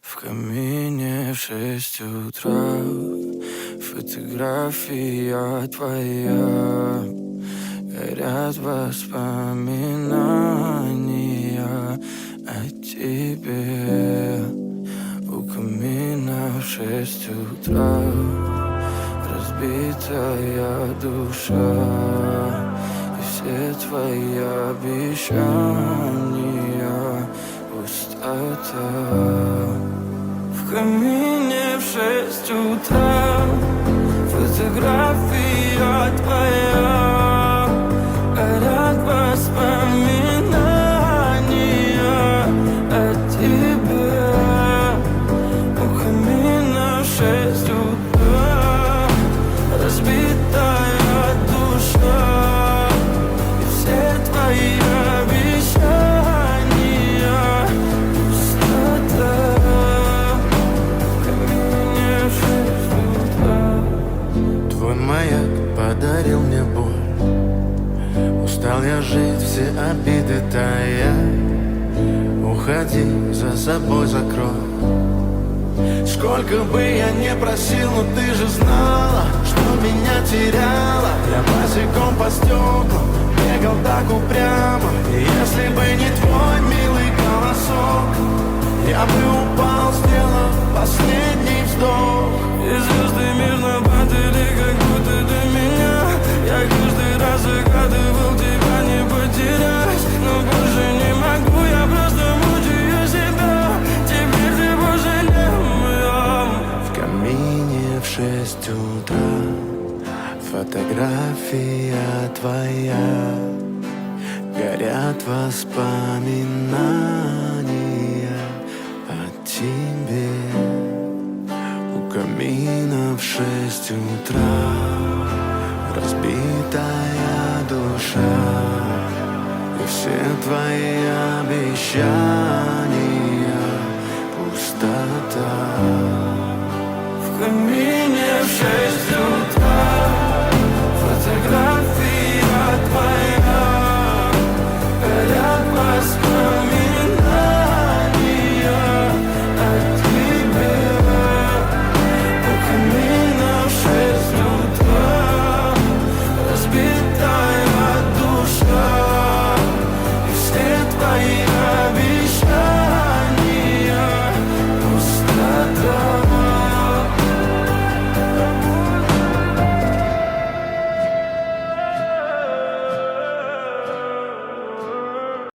В камине в 6 утра фотография твоя. Горят воспоминания о тебе. У камина в 6 утра разбитая душа. И все твои обещания пустота. В камине в 6 утра фотография твоя. Горят воспоминания о тебе. У камина в 6 утра разбитая душа. И все твои обещания пустота. В камине в 6 утра. Твой маяк подарил мне боль. Устал я жить, все обиды тая. Уходи, за собой закрой. Сколько бы я не просил, но ты же знала, что меня теряла. Я босиком по стеклам бегал так упрямо. И если бы не твой милый голосок, я бы упал, сделав последний вздох. И звезды мирно падали, как будто до меня. Я каждый раз загадывал тебя не потерять, но больше не могу, я просто мучаю себя. Теперь ты больше не моя. В камине в 6 утра фотография твоя. Горят воспоминания о тебе. У камина в 6 утра разбитая душа. И все твои обещания пустота. В камине в 6